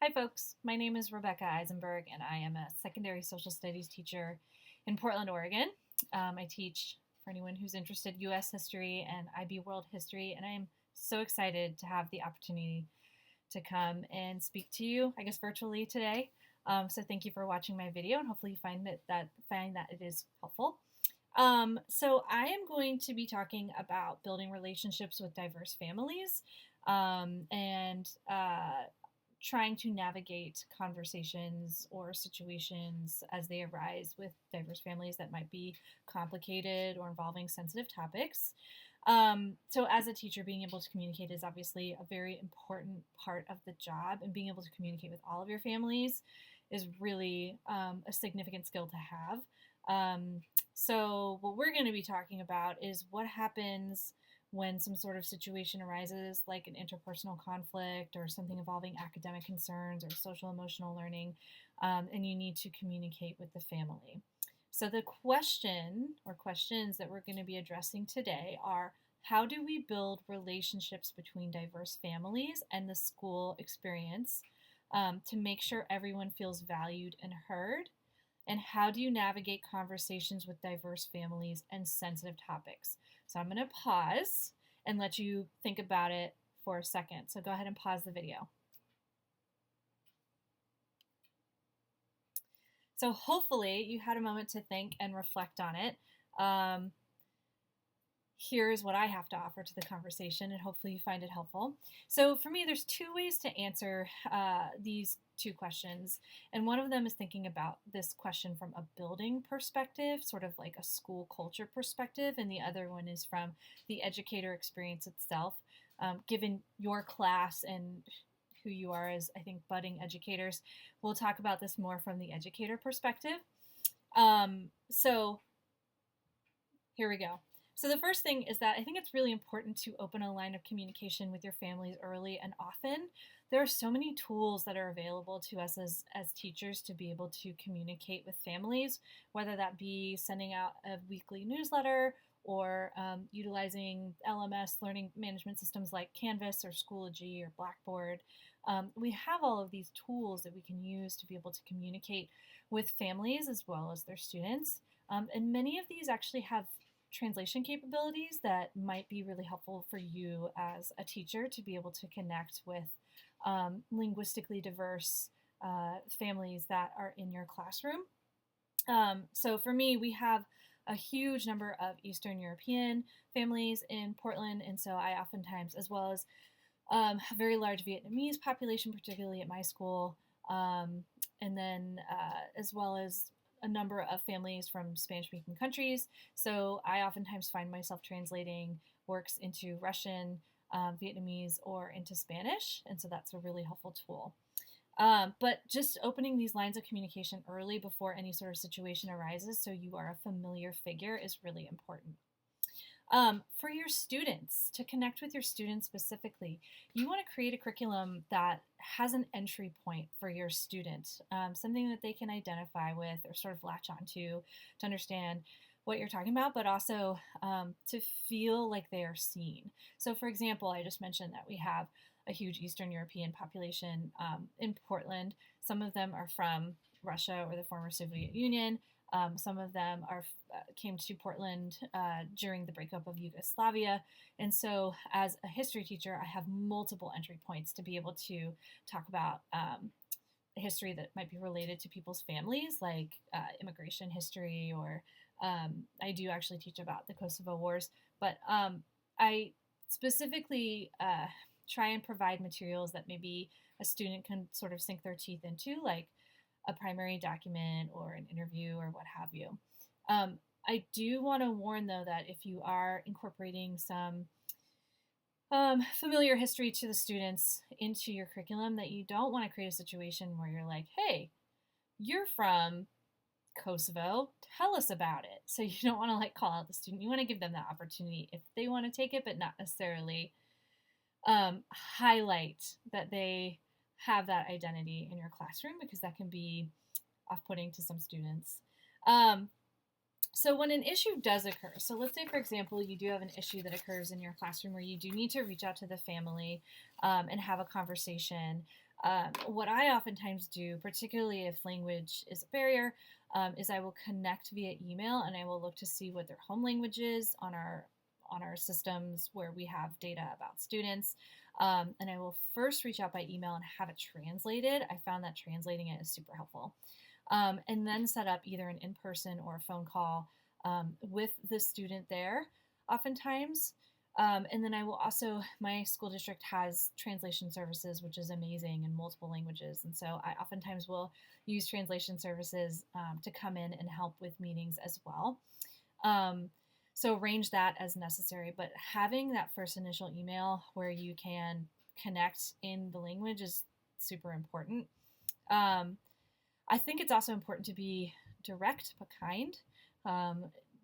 Hi folks, my name is Rebecca Eisenberg and I am a secondary social studies teacher in Portland, Oregon. I teach, for anyone who's interested, U.S. history and IB World History, and I am so excited to have the opportunity to come and speak to you, I guess virtually today. So thank you for watching my video, and hopefully you find that it is helpful. So I am going to be talking about building relationships with diverse families and trying to navigate conversations or situations as they arise with diverse families that might be complicated or involving sensitive topics. So as a teacher, being able to communicate is obviously a very important part of the job, and being able to communicate with all of your families is really a significant skill to have. So what we're going to be talking about is what happens when some sort of situation arises, like an interpersonal conflict or something involving academic concerns or social emotional learning, and you need to communicate with the family. So the question or questions that we're going to be addressing today are: how do we build relationships between diverse families and the school experience to make sure everyone feels valued and heard? And how do you navigate conversations with diverse families and sensitive topics? So I'm going to pause and let you think about it for a second. So go ahead and pause the video. So hopefully you had a moment to think and reflect on it. Here's what I have to offer to the conversation, and hopefully you find it helpful. So for me, there's two ways to answer these two questions. And one of them is thinking about this question from a building perspective, sort of like a school culture perspective. And the other one is from the educator experience itself. Given your class and who you are as, I think, budding educators, we'll talk about this more from the educator perspective. So here we go. So the first thing is that I think it's really important to open a line of communication with your families early and often. There are so many tools that are available to us as teachers to be able to communicate with families, whether that be sending out a weekly newsletter or utilizing LMS learning management systems like Canvas or Schoology or Blackboard. We have all of these tools that we can use to be able to communicate with families as well as their students. And many of these actually have translation capabilities that might be really helpful for you as a teacher to be able to connect with linguistically diverse families that are in your classroom. So for me, we have a huge number of Eastern European families in Portland, and so I oftentimes, as well as a very large Vietnamese population, particularly at my school, and then as well as a number of families from Spanish-speaking countries. So I oftentimes find myself translating works into Russian, Vietnamese, or into Spanish, and so that's a really helpful tool. But just opening these lines of communication early before any sort of situation arises, so you are a familiar figure, is really important. For your students, to connect with your students specifically, you want to create a curriculum that has an entry point for your student, something that they can identify with or sort of latch onto to understand what you're talking about, but also to feel like they are seen. So for example, I just mentioned that we have a huge Eastern European population in Portland. Some of them are from Russia or the former Soviet Union. Some of them came to Portland during the breakup of Yugoslavia. And so as a history teacher, I have multiple entry points to be able to talk about history that might be related to people's families, like immigration history, or I do actually teach about the Kosovo Wars. But I specifically try and provide materials that maybe a student can sort of sink their teeth into, like a primary document or an interview or what have you. I do want to warn, though, that if you are incorporating some familiar history to the students into your curriculum, that you don't want to create a situation where you're like, hey, you're from Kosovo, tell us about it. So you don't want to like call out the student. You want to give them that opportunity if they want to take it, but not necessarily highlight that they have that identity in your classroom, because that can be off-putting to some students. So when an issue does occur, so let's say, for example, you do have an issue that occurs in your classroom where you do need to reach out to the family and have a conversation. What I oftentimes do, particularly if language is a barrier, is I will connect via email and I will look to see what their home language is on our systems where we have data about students. And I will first reach out by email and have it translated. I found that translating it is super helpful. And then set up either an in-person or a phone call with the student there, oftentimes. And then I will also, my school district has translation services, which is amazing in multiple languages. And so I oftentimes will use translation services to come in and help with meetings as well. So arrange that as necessary. But having that first initial email where you can connect in the language is super important. I think it's also important to be direct but kind,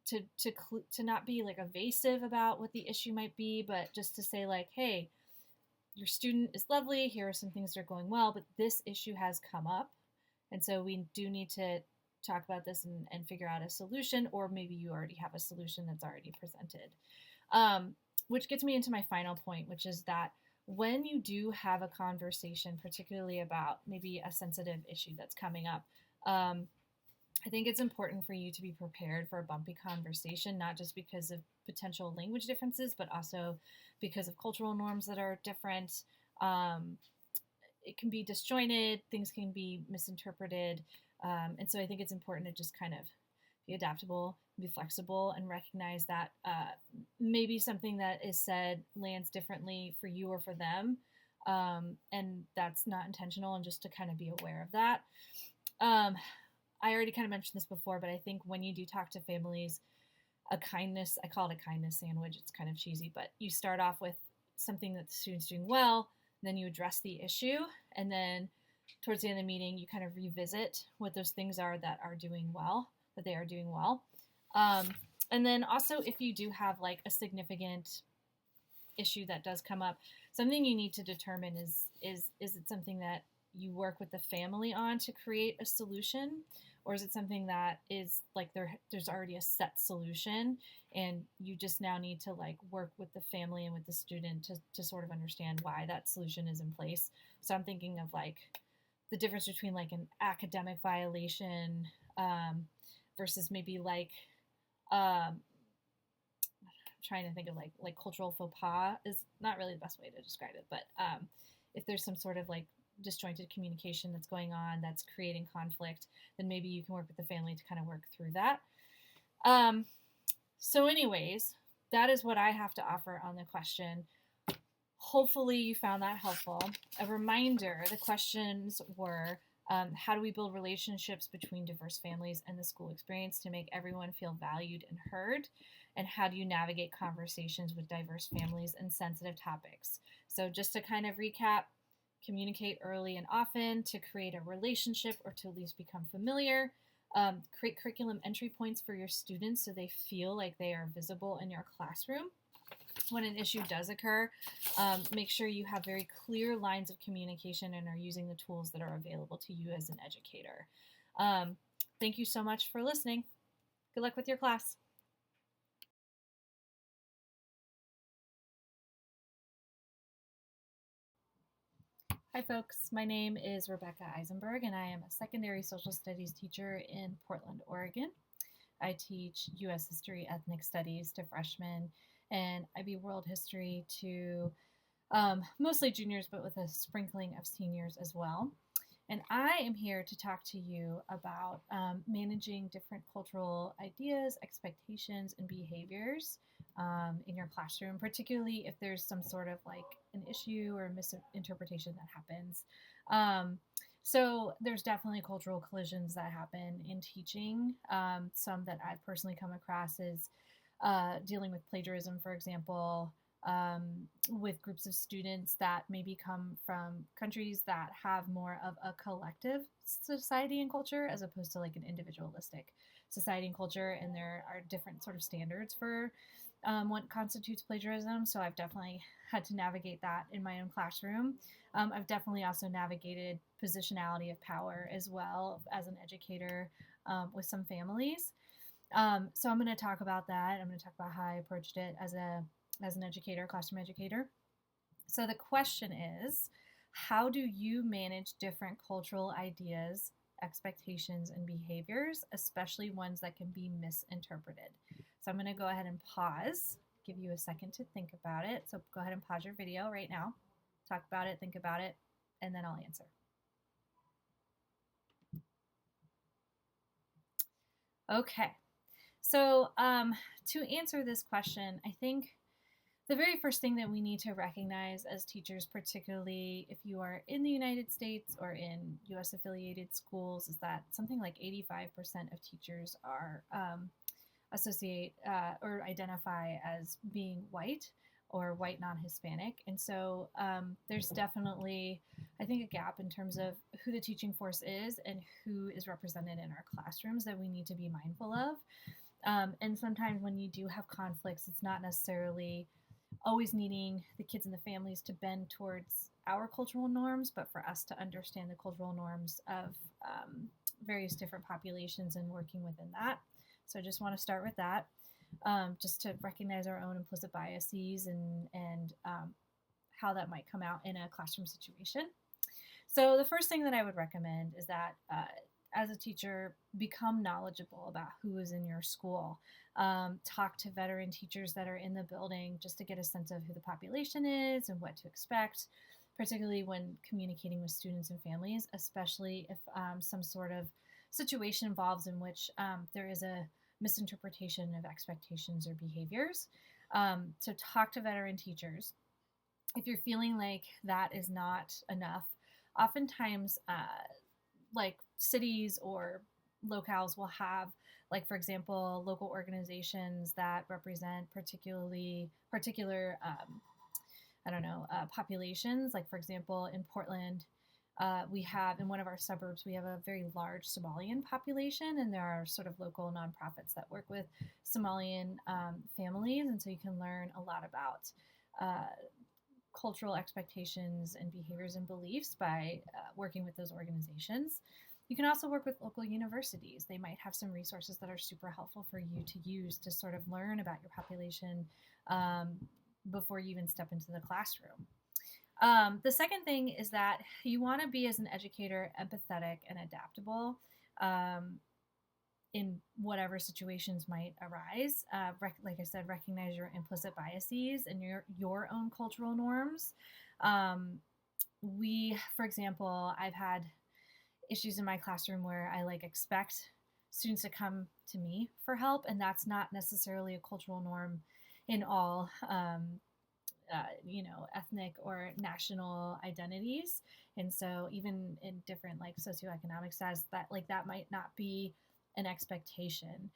to not be like evasive about what the issue might be, but just to say like, hey, your student is lovely. Here are some things that are going well, but this issue has come up, and so we do need to talk about this and figure out a solution, or maybe you already have a solution that's already presented. Which gets me into my final point, which is that when you do have a conversation, particularly about maybe a sensitive issue that's coming up, I think it's important for you to be prepared for a bumpy conversation, not just because of potential language differences, but also because of cultural norms that are different. It can be disjointed, things can be misinterpreted, and so I think it's important to just kind of be adaptable, be flexible, and recognize that maybe something that is said lands differently for you or for them, and that's not intentional, and just to kind of be aware of that. I already kind of mentioned this before, but I think when you do talk to families, I call it a kindness sandwich. It's kind of cheesy, but you start off with something that the student's doing well, then you address the issue, and then towards the end of the meeting, you kind of revisit what those things are that they are doing well. And then also, if you do have like a significant issue that does come up, something you need to determine is it something that you work with the family on to create a solution, or is it something that is like there's already a set solution and you just now need to like work with the family and with the student to sort of understand why that solution is in place. So I'm thinking of like the difference between like an academic violation versus maybe like trying to think of like cultural faux pas is not really the best way to describe it, but if there's some sort of like disjointed communication that's going on that's creating conflict, then maybe you can work with the family to kind of work through that. So anyways, that is what I have to offer on the question. Hopefully you found that helpful. A reminder, the questions were, how do we build relationships between diverse families and the school experience to make everyone feel valued and heard? And how do you navigate conversations with diverse families and sensitive topics? So just to kind of recap, communicate early and often to create a relationship or to at least become familiar. Create curriculum entry points for your students so they feel like they are visible in your classroom. When an issue does occur, make sure you have very clear lines of communication and are using the tools that are available to you as an educator. Thank you so much for listening. Good luck with your class. Hi folks, my name is Rebecca Eisenberg and I am a secondary social studies teacher in Portland, Oregon. I teach U.S. history, ethnic studies to freshmen and IB world history to mostly juniors, but with a sprinkling of seniors as well. And I am here to talk to you about managing different cultural ideas, expectations, and behaviors in your classroom, particularly if there's some sort of like an issue or misinterpretation that happens. So there's definitely cultural collisions that happen in teaching. Some that I've personally come across is dealing with plagiarism, for example, with groups of students that maybe come from countries that have more of a collective society and culture as opposed to like an individualistic society and culture, and there are different sort of standards for what constitutes plagiarism. So I've definitely had to navigate that in my own classroom. I've definitely also navigated positionality of power as well as an educator with some families. So I'm going to talk about that. I'm going to talk about how I approached it as an educator, classroom educator. So the question is, how do you manage different cultural ideas, expectations, and behaviors, especially ones that can be misinterpreted? So I'm going to go ahead and pause, give you a second to think about it. So go ahead and pause your video right now, talk about it, think about it, and then I'll answer. Okay, so to answer this question, I think the very first thing that we need to recognize as teachers, particularly if you are in the United States or in US affiliated schools, is that something like 85% of teachers are associate or identify as being white or white non-Hispanic. And so there's definitely, I think, a gap in terms of who the teaching force is and who is represented in our classrooms that we need to be mindful of. And sometimes when you do have conflicts, it's not necessarily always needing the kids and the families to bend towards our cultural norms, but for us to understand the cultural norms of various different populations and working within that. So I just want to start with that, just to recognize our own implicit biases and how that might come out in a classroom situation. So the first thing that I would recommend is that as a teacher, become knowledgeable about who is in your school. Talk to veteran teachers that are in the building just to get a sense of who the population is and what to expect, particularly when communicating with students and families, especially if some sort of situation involves in which there is a misinterpretation of expectations or behaviors. So talk to veteran teachers. If you're feeling like that is not enough, oftentimes like cities or locales will have, like, for example, local organizations that represent particular populations. Like, for example, in Portland, we have, in one of our suburbs, we have a very large Somalian population, and there are sort of local nonprofits that work with Somalian families, and so you can learn a lot about cultural expectations and behaviors and beliefs by working with those organizations. You can also work with local universities. They might have some resources that are super helpful for you to use to sort of learn about your population before you even step into the classroom. The second thing is that you want to be, as an educator, empathetic and adaptable in whatever situations might arise. Like I said, recognize your implicit biases and your own cultural norms. For example, I've had issues in my classroom where I expect students to come to me for help, and that's not necessarily a cultural norm in all ethnic or national identities. And so even in different socioeconomic status, that might not be an expectation.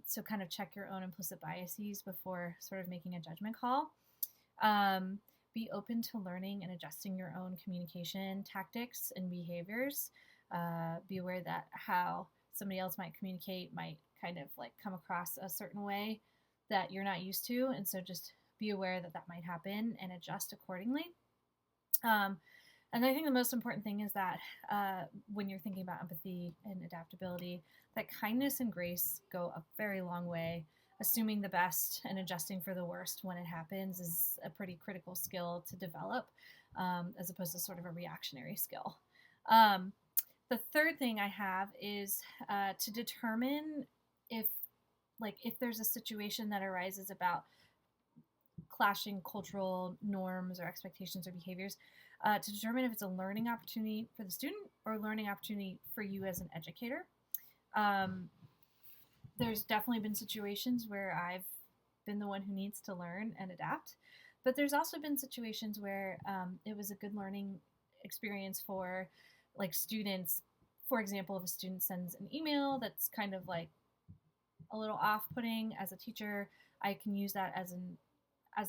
So kind of check your own implicit biases before sort of making a judgment call. Be open to learning and adjusting your own communication tactics and behaviors. Be aware that how somebody else might communicate might kind of come across a certain way that you're not used to. And so just be aware that might happen and adjust accordingly. And I think the most important thing is that when you're thinking about empathy and adaptability, that kindness and grace go a very long way. Assuming the best and adjusting for the worst when it happens is a pretty critical skill to develop, as opposed to sort of a reactionary skill. The third thing I have is to determine if there's a situation that arises about clashing cultural norms or expectations or behaviors, to determine if it's a learning opportunity for the student or a learning opportunity for you as an educator. There's definitely been situations where I've been the one who needs to learn and adapt, but there's also been situations where it was a good learning experience for students. For example, if a student sends an email that's kind of a little off-putting, as a teacher, I can use that as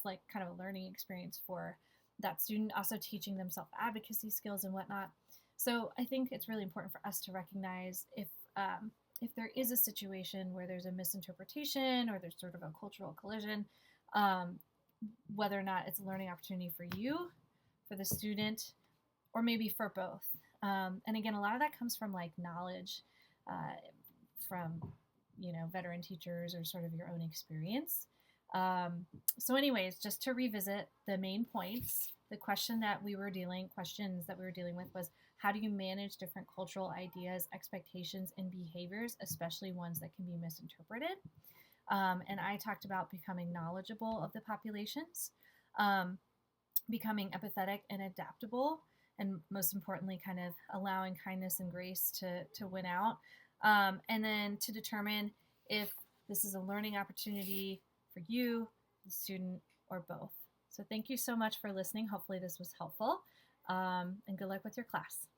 kind of a learning experience for that student, also teaching them self-advocacy skills and whatnot. So I think it's really important for us to recognize if there is a situation where there's a misinterpretation or there's sort of a cultural collision, whether or not it's a learning opportunity for you, for the student, or maybe for both. And again, a lot of that comes from knowledge from veteran teachers or sort of your own experience. So anyways, just to revisit the main points, the questions that we were dealing with was, how do you manage different cultural ideas, expectations, and behaviors, especially ones that can be misinterpreted? And I talked about becoming knowledgeable of the populations, becoming empathetic and adaptable, and most importantly, kind of allowing kindness and grace to win out. And then to determine if this is a learning opportunity for you, the student, or both. So thank you so much for listening. Hopefully this was helpful, and good luck with your class.